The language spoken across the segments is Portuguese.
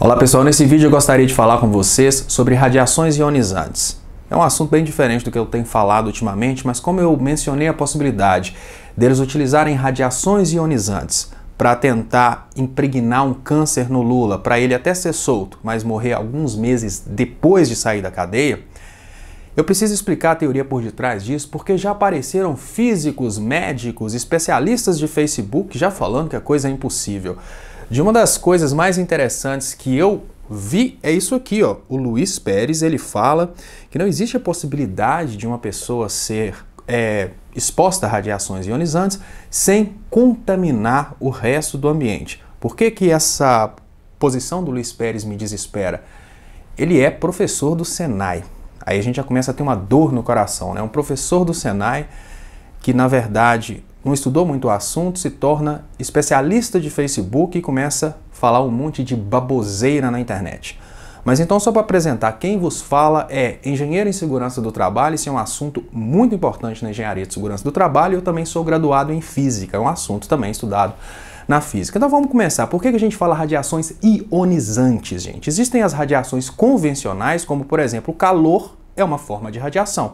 Olá pessoal, nesse vídeo eu gostaria de falar com vocês sobre radiações ionizantes. É um assunto bem diferente do que eu tenho falado ultimamente, mas como eu mencionei a possibilidade deles utilizarem radiações ionizantes para tentar impregnar um câncer no Lula, para ele até ser solto, mas morrer alguns meses depois de sair da cadeia, eu preciso explicar a teoria por detrás disso, porque já apareceram físicos, médicos, especialistas de Facebook já falando que a coisa é impossível. De uma das coisas mais interessantes que eu vi é isso aqui, ó. O Luiz Pérez, ele fala que não existe a possibilidade de uma pessoa ser exposta a radiações ionizantes sem contaminar o resto do ambiente. Por que que essa posição do Luiz Pérez me desespera? Ele é professor do Senai. Aí a gente já começa a ter uma dor no coração, né? Um professor do Senai que, na verdade, não estudou muito o assunto, se torna especialista de Facebook e começa a falar um monte de baboseira na internet. Mas então, só para apresentar, quem vos fala é engenheiro em segurança do trabalho. Esse é um assunto muito importante na engenharia de segurança do trabalho. Eu também sou graduado em física, é um assunto também estudado na física. Então vamos começar. Por que a gente fala radiações ionizantes, gente? Existem as radiações convencionais, como por exemplo, o calor é uma forma de radiação.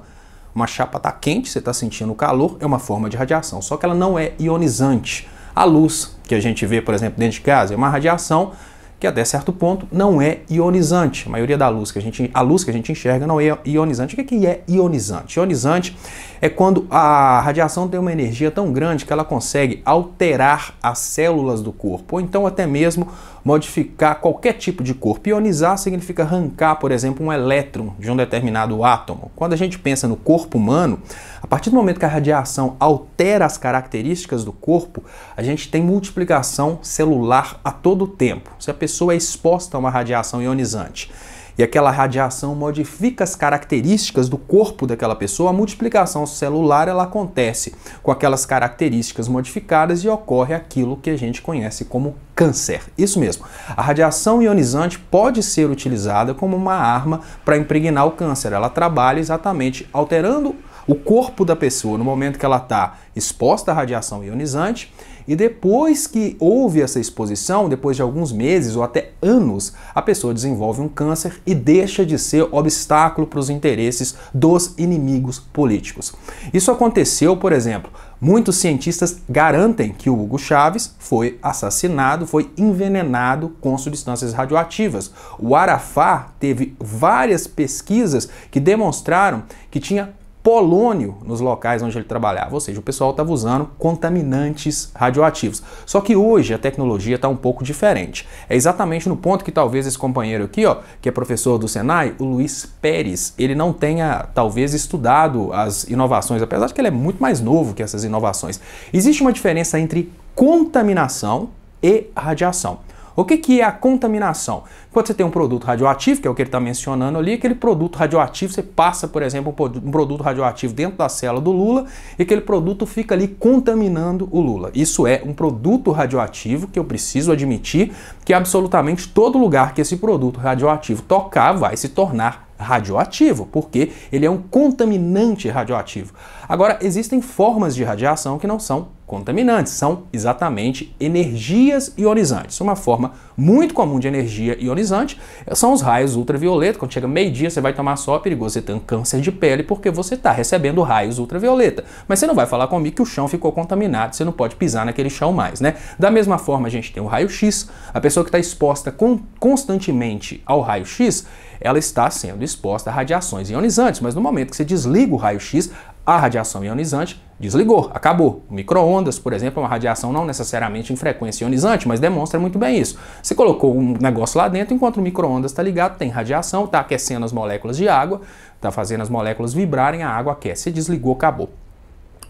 Uma chapa está quente, você está sentindo o calor, é uma forma de radiação, só que ela não é ionizante. A luz que a gente vê, por exemplo, dentro de casa é uma radiação que até certo ponto não é ionizante. A maioria da luz que a gente enxerga não é ionizante. O que é ionizante? Ionizante é quando a radiação tem uma energia tão grande que ela consegue alterar as células do corpo, ou então até mesmo modificar qualquer tipo de corpo. Ionizar significa arrancar, por exemplo, um elétron de um determinado átomo. Quando a gente pensa no corpo humano, a partir do momento que a radiação altera as características do corpo, a gente tem multiplicação celular a todo tempo. Se a pessoa é exposta a uma radiação ionizante e aquela radiação modifica as características do corpo daquela pessoa, a multiplicação celular ela acontece com aquelas características modificadas e ocorre aquilo que a gente conhece como câncer. Isso mesmo. A radiação ionizante pode ser utilizada como uma arma para impregnar o câncer. Ela trabalha exatamente alterando o corpo da pessoa no momento que ela está exposta à radiação ionizante, e depois que houve essa exposição, depois de alguns meses ou até anos, a pessoa desenvolve um câncer e deixa de ser obstáculo para os interesses dos inimigos políticos. Isso aconteceu, por exemplo, muitos cientistas garantem que o Hugo Chávez foi assassinado, foi envenenado com substâncias radioativas. O Arafat teve várias pesquisas que demonstraram que tinha polônio nos locais onde ele trabalhava, ou seja, o pessoal estava usando contaminantes radioativos. Só que hoje a tecnologia está um pouco diferente. É exatamente no ponto que talvez esse companheiro aqui, ó, que é professor do Senai, o Luiz Pérez, ele não tenha talvez estudado as inovações, apesar de que ele é muito mais novo que essas inovações. Existe uma diferença entre contaminação e radiação. O que é a contaminação? Quando você tem um produto radioativo, que é o que ele está mencionando ali, aquele produto radioativo, você passa, por exemplo, um produto radioativo dentro da célula do Lula e aquele produto fica ali contaminando o Lula. Isso é um produto radioativo que eu preciso admitir que absolutamente todo lugar que esse produto radioativo tocar vai se tornar radioativo, porque ele é um contaminante radioativo. Agora, existem formas de radiação que não são contaminantes, são exatamente energias ionizantes. Uma forma muito comum de energia ionizante são os raios ultravioleta. Quando chega meio-dia, você vai tomar sol, é perigoso você ter um câncer de pele porque você está recebendo raios ultravioleta. Mas você não vai falar comigo que o chão ficou contaminado, você não pode pisar naquele chão mais, né? Da mesma forma, a gente tem o raio-x. A pessoa que está exposta constantemente ao raio-x, ela está sendo exposta a radiações ionizantes, mas no momento que você desliga o raio-x, a radiação ionizante desligou, acabou. O micro-ondas, por exemplo, é uma radiação não necessariamente em frequência ionizante, mas demonstra muito bem isso. Você colocou um negócio lá dentro, enquanto o micro-ondas está ligado, tem radiação, está aquecendo as moléculas de água, está fazendo as moléculas vibrarem, a água aquece. Você desligou, acabou.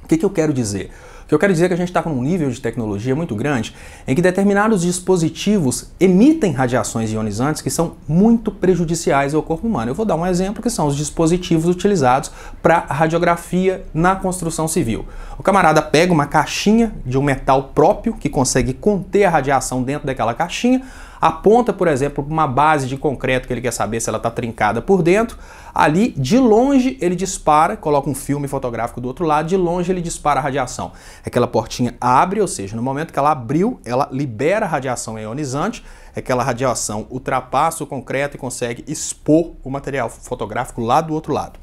O que eu quero dizer? O que eu quero dizer é que a gente está com um nível de tecnologia muito grande em que determinados dispositivos emitem radiações ionizantes que são muito prejudiciais ao corpo humano. Eu vou dar um exemplo que são os dispositivos utilizados para radiografia na construção civil. O camarada pega uma caixinha de um metal próprio que consegue conter a radiação dentro daquela caixinha, aponta, por exemplo, para uma base de concreto que ele quer saber se ela está trincada por dentro. Ali, de longe, ele dispara, coloca um filme fotográfico do outro lado, de longe ele dispara a radiação. Aquela portinha abre, ou seja, no momento que ela abriu, ela libera a radiação ionizante, aquela radiação ultrapassa o concreto e consegue expor o material fotográfico lá do outro lado.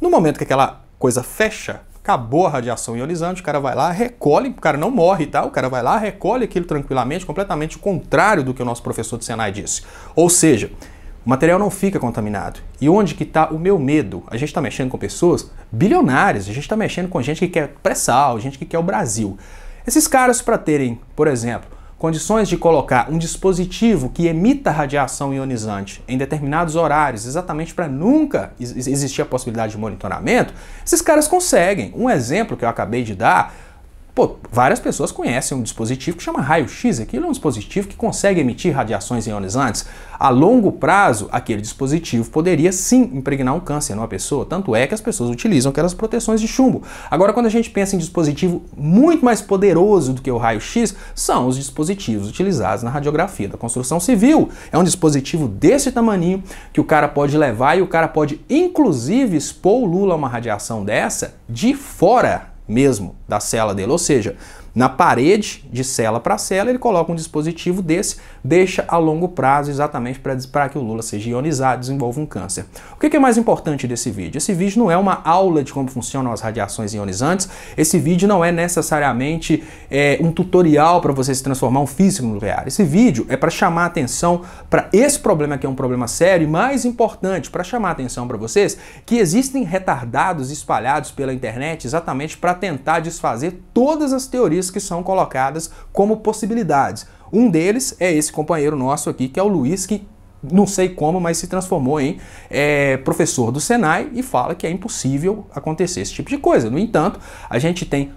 No momento que aquela coisa fecha, acabou a radiação ionizante, o cara vai lá, recolhe, o cara não morre, tá? O cara vai lá, recolhe aquilo tranquilamente, completamente o contrário do que o nosso professor de Senai disse. Ou seja, o material não fica contaminado. E onde que está o meu medo? A gente está mexendo com pessoas bilionárias, a gente está mexendo com gente que quer pré-sal, gente que quer o Brasil. Esses caras, para terem, por exemplo, condições de colocar um dispositivo que emita radiação ionizante em determinados horários, exatamente para nunca existir a possibilidade de monitoramento, esses caras conseguem. Um exemplo que eu acabei de dar, várias pessoas conhecem um dispositivo que chama raio-x. Aquilo é um dispositivo que consegue emitir radiações ionizantes. A longo prazo, aquele dispositivo poderia sim impregnar um câncer numa pessoa, tanto é que as pessoas utilizam aquelas proteções de chumbo. Agora, quando a gente pensa em dispositivo muito mais poderoso do que o raio-x, são os dispositivos utilizados na radiografia da construção civil. É um dispositivo desse tamaninho que o cara pode levar e o cara pode inclusive expor o Lula a uma radiação dessa de fora mesmo da cela dele, ou seja, na parede de cela para cela ele coloca um dispositivo desse, deixa a longo prazo exatamente para que o Lula seja ionizado, desenvolva um câncer. O que é mais importante desse vídeo? Esse vídeo não é uma aula de como funcionam as radiações ionizantes, esse vídeo não é necessariamente um tutorial para você se transformar um físico nuclear. Esse vídeo é para chamar a atenção para esse problema que é um problema sério e, mais importante, para chamar a atenção para vocês que existem retardados espalhados pela internet exatamente para tentar desfazer todas as teorias que são colocadas como possibilidades. Um deles é esse companheiro nosso aqui, que é o Luiz, que não sei como, mas se transformou em professor do Senai e fala que é impossível acontecer esse tipo de coisa. No entanto, a gente tem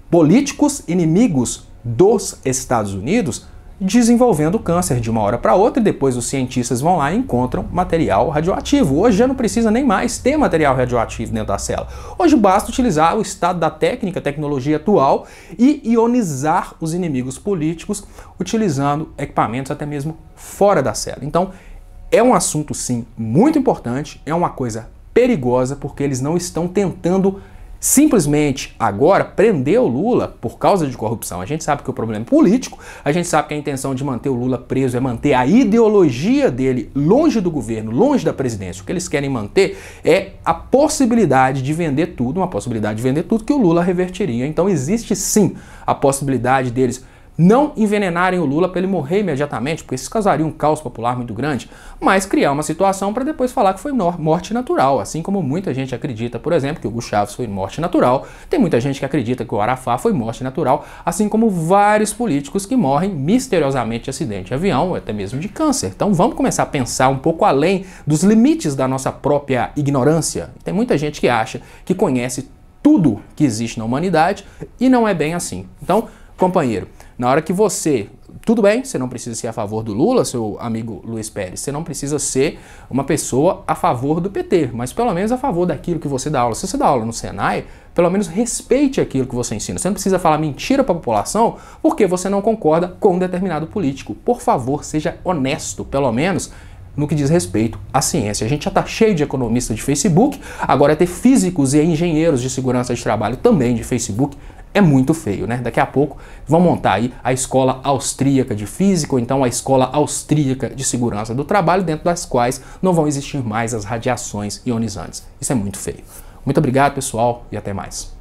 políticos inimigos dos Estados Unidos desenvolvendo câncer de uma hora para outra e depois os cientistas vão lá e encontram material radioativo. Hoje já não precisa nem mais ter material radioativo dentro da célula. Hoje basta utilizar o estado da técnica, a tecnologia atual e ionizar os inimigos políticos utilizando equipamentos até mesmo fora da célula. Então é um assunto sim muito importante, é uma coisa perigosa porque eles não estão tentando simplesmente agora prender o Lula por causa de corrupção. A gente sabe que o problema é político, a gente sabe que a intenção de manter o Lula preso é manter a ideologia dele longe do governo, longe da presidência. O que eles querem manter é a possibilidade de vender tudo, uma possibilidade de vender tudo que o Lula reverteria. Então existe sim a possibilidade deles não envenenarem o Lula para ele morrer imediatamente, porque isso causaria um caos popular muito grande, mas criar uma situação para depois falar que foi morte natural, assim como muita gente acredita, por exemplo, que o Hugo Chávez foi morte natural, tem muita gente que acredita que o Arafat foi morte natural, assim como vários políticos que morrem misteriosamente de acidente de avião, ou até mesmo de câncer. Então vamos começar a pensar um pouco além dos limites da nossa própria ignorância. Tem muita gente que acha que conhece tudo que existe na humanidade e não é bem assim. Então, companheiro, na hora que tudo bem, você não precisa ser a favor do Lula, seu amigo Luiz Pérez, você não precisa ser uma pessoa a favor do PT, mas pelo menos a favor daquilo que você dá aula. Se você dá aula no Senai, pelo menos respeite aquilo que você ensina. Você não precisa falar mentira para a população porque você não concorda com um determinado político. Por favor, seja honesto, pelo menos no que diz respeito à ciência. A gente já está cheio de economistas de Facebook, agora ter físicos e engenheiros de segurança de trabalho também de Facebook é muito feio, né? Daqui a pouco vão montar aí a escola austríaca de física ou então a escola austríaca de segurança do trabalho, dentro das quais não vão existir mais as radiações ionizantes. Isso é muito feio. Muito obrigado, pessoal, e até mais.